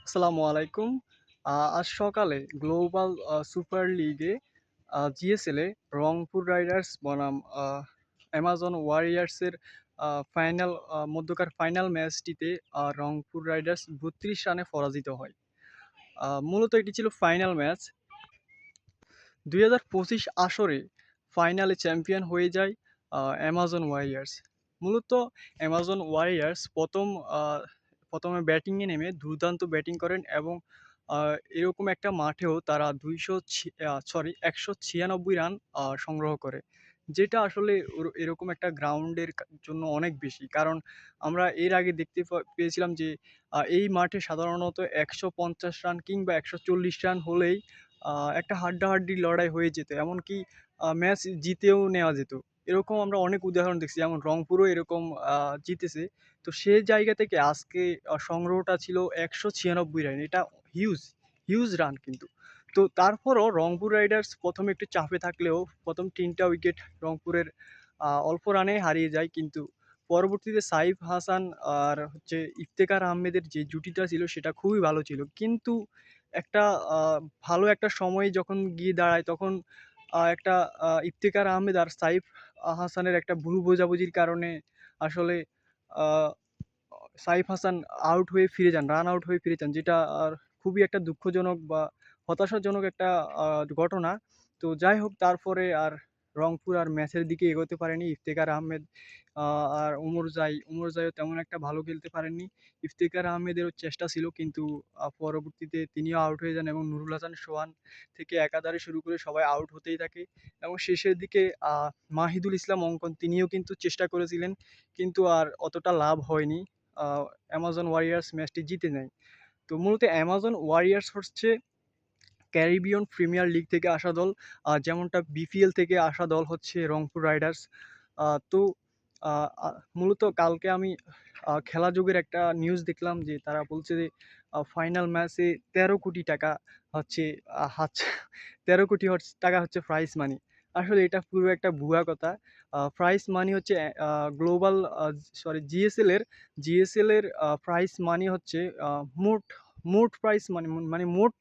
আসসালামু আলাইকুম। আজ সকালে গ্লোবাল সুপার লিগে জিএসএল-এ রংপুর রাইডার্স বনাম অ্যামাজন ওয়ারিয়র্সের ফাইনাল মধ্যকার ফাইনাল ম্যাচটিতে রংপুর রাইডার্স ৩২ রানে পরাজিত হয়। মূলত এটি ছিল ফাইনাল ম্যাচ। ২০২৫ আসরে ফাইনালে চ্যাম্পিয়ন হয়ে যায় অ্যামাজন ওয়ারিয়র্স। মূলত অ্যামাজন ওয়ারিয়র্স ১ম ব্যাটিংয়ে নেমে দুর্দান্ত ব্যাটিং করেন এবং আ এরকম একটা মাঠেও তারা ১৯৬ রান সংগ্রহ করে। যেটা আসলে এরকম একটা গ্রাউন্ডের জন্য অনেক বেশি। কারণ আমরা এর আগে দেখতে পেয়েছিলাম যে এই মাঠে সাধারণত ১৫০ রান কিংবা ১৪০ রান হলেই আ একটা হাড্ডাহাড্ডি লড়াই হয়ে যেত। এমনকি ম্যাচ জিতেও নেওয়া যেত। এরকম আমরা অনেক উদাহরণ দেখছি। যেমন রংপুরও এরকম আ জিতেছে। তো সে জায়গা থেকে আজকে সংগ্রহটা ছিল ১৯৬ রান। এটা হিউজ, হিউজ রান কিন্তু। তো তারপরও রংপুর রাইডার্স ১ম এ একটু চাপে থাকলেও ১ম ৩ টা উইকেট রংপুরের অল্প রানে হারিয়ে যায়। কিন্তু পরবর্তীতে সাইফ হাসান আর হচ্ছে ইফতেখার আহমেদের যে জুটিটা ছিল সেটা খুবই ভালো ছিল। কিন্তু একটা আ ভালো একটা সময়ে যখন গিয়ে দাঁড়ায় তখন একটা ইফতেখার আহমেদ আর সাইফ হাসানের একটা ভুল বোঝাবুঝির কারণে আসলে আ সাইফ হাসান আউট হয়ে ফিরে যান, রান আউট হয়ে ফিরে যান। যেটা খুবই একটা দুঃখজনক বা হতাশাজনক একটা আ ঘটনা। তো যাই হোক তারপরে আর রংপুর আর ম্যাচের দিকে এগোতে পারেনি। ইফতেখার আহমেদ আ আর ওমর জাইও তেমন একটা ভালো খেলতে পারেননি। ইফতেখার আহমেদেরও চেষ্টা ছিল কিন্তু পরবর্তীতে তিনিও আউট হয়ে যান এবং নুরুল হাসান সোহান থেকে একাধারে শুরু করে সবাই আউট হতেই থাকে এবং শেষের দিকে আ মাহিদুল ইসলাম অঙ্কন তিনিও কিন্তু চেষ্টা করেছিলেন। কিন্তু আর অতটা লাভ হয়নি। আ অ্যামাজন ওয়ারিয়র্স ম্যাচটি জিতে নেয়। তো মূলত অ্যামাজন ওয়ারিয়র্স হচ্ছে ক্যারিবিয়ান প্রিমিয়ার লিগ থেকে আসা দল। যেমনটা বিপিএল থেকে আসা দল হচ্ছে রংপুর রাইডার্স। তো আ আ মূলত কালকে আমি খেলা যোগের একটা নিউজ দেখলাম যে তারা বলছে যে ফাইনাল ম্যাচে ১৩ কোটি টাকা হচ্ছে হাতছা ১৩ কোটি টাকা হচ্ছে প্রাইজ মানি। আসলে এটা পুরো একটা ভুয়া কথা। প্রাইজ মানি হচ্ছে গ্লোবাল জিএসএল এর প্রাইজ মানি হচ্ছে আ মোট মোট প্রাইজ মানি মানে মোট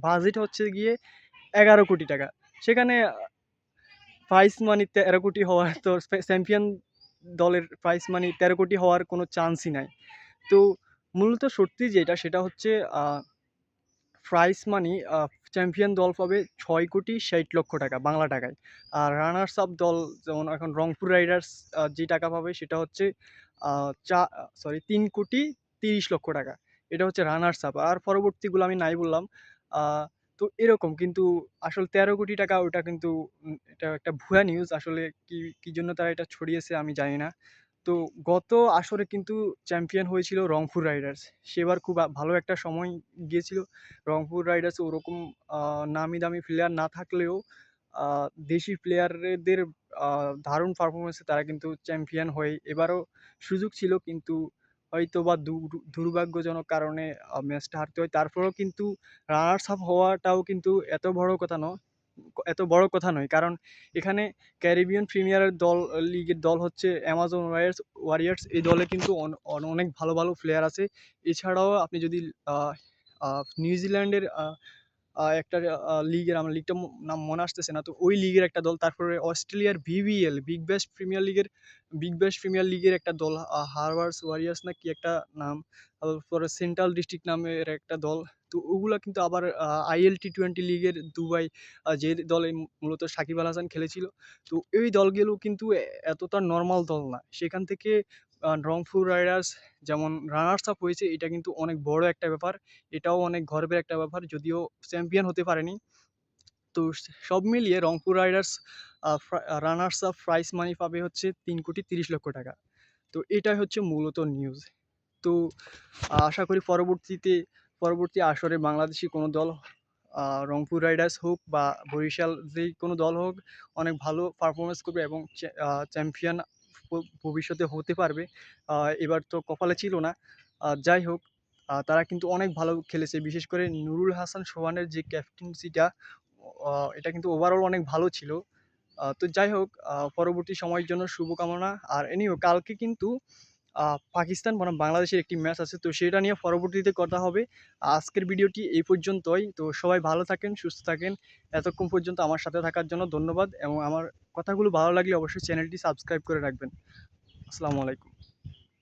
বাজেট হচ্ছে গিয়ে ১১ কোটি টাকা। সেখানে প্রাইজ মানি ১৩ কোটি হওয়ার তো চ্যাম্পিয়ন দলের প্রাইজ মানি ১৩ কোটি হওয়ার কোনো চান্সই নাই। তো মূলত সত্যি যেটা সেটা হচ্ছে আ প্রাইজ মানি চ্যাম্পিয়ন দল পাবে ৬,৬০,০০,০০০ টাকা বাংলা টাকায়। আর রানার্স আপ দল যেমন এখন রংপুর রাইডার্স যে টাকা পাবে সেটা হচ্ছে আ চা সরি ৩,৩০,০০,০০০ টাকা। এটা হচ্ছে রানার্স আপ। আর পরবর্তীগুলো আমি নাই বললাম। আ তো এরকম কিন্তু আসলে ১৩ কোটি টাকা ওটা কিন্তু এটা একটা ভুয়া নিউজ। আসলে কি জন্য তারা এটা ছড়িয়েছে আমি জানি না। তো গত আসরে কিন্তু চ্যাম্পিয়ন হয়েছিল রংপুর রাইডার্স। সেবার খুব ভালো একটা সময় গিয়েছিল। রংপুর রাইডার্সে ওরকম আ নামি-দামি প্লেয়ার না থাকলেও আ দেশি প্লেয়ারদের আ দারুণ পারফরম্যান্সে তারা কিন্তু চ্যাম্পিয়ন হয়। এবারও সুযোগ ছিল কিন্তু হয়তোবা দুর্ভাগ্যজনক কারণে ম্যাচটা হারতে হয়। তারপরেও কিন্তু রানার্স আপ হওয়াটাও কিন্তু এত বড় কথা নয়। কারণ এখানে ক্যারিবিয়ান প্রিমিয়ারের লিগের দল হচ্ছে অ্যামাজন ওয়ারিয়র্স। এই দলে কিন্তু অনেক ভালো, ভালো প্লেয়ার আছে। এছাড়াও আপনি যদি আ আ নিউজিল্যান্ডের একটা আমার লিগটা নাম মনে আসতেছে না। তো ওই লিগের একটা দল, তারপরে অস্ট্রেলিয়ার বিবিএল, বিগ ব্যাশ প্রিমিয়ার লিগের একটা দল হারবার্স ওয়ারিয়র্স না কি একটা নাম। তারপরে সেন্ট্রাল ডিস্ট্রিক্ট নামের একটা দল। তো ওগুলা কিন্তু আবার আইএল টি-20 লিগের দুবাই যে দলে মূলত সাকিব আল হাসান খেলেছিল। তো এই দলগুলো কিন্তু এতটা নরমাল দল না। সেখান থেকে রংপুর রাইডার্স যেমন রানার্স আপ হয়েছে এটা কিন্তু অনেক বড় একটা ব্যাপার। এটাও অনেক গর্বের একটা ব্যাপার যদিও চ্যাম্পিয়ন হতে পারেনি। তো সব মিলিয়ে Rangpur Riders runners up prize money পাবে হচ্ছে ৩,৩০,০০,০০০ টাকা। তো এটাই হচ্ছে মূলত নিউজ। তো আশা করি পরবর্তী আসরে বাংলাদেশী কোনো দল রংপুর রাইডার্স হোক বা বরিশাল যেই কোনো দল হোক অনেক ভালো পারফরম্যান্স করবে এবং চ্যাম্পিয়ন ভবিষ্যতে হতে পারবে। আ এবার তো কপালে ছিল না। যাই হোক তারা কিন্তু অনেক ভালো খেলেছে। বিশেষ করে নুরুল হাসান সোহানের যে ক্যাপ্টেন্সিটা এটা কিন্তু ওভারঅল অনেক ভালো ছিল। তো যাই হোক পরবর্তী সময়ের জন্য শুভকামনা। আর কালকে কিন্তু পাকিস্তান বনাম বাংলাদেশের একটি ম্যাচ আছে, তো সেটা নিয়ে পরবর্তীতে কথা হবে। আজকের ভিডিওটি এই পর্যন্তই। তো সবাই ভালো থাকেন, সুস্থ থাকেন। এতক্ষণ পর্যন্ত আমার সাথে থাকার জন্য ধন্যবাদ এবং আমার কথাগুলো ভালো লাগলে অবশ্যই চ্যানেলটি সাবস্ক্রাইব করে রাখবেন। আসসালামু আলাইকুম।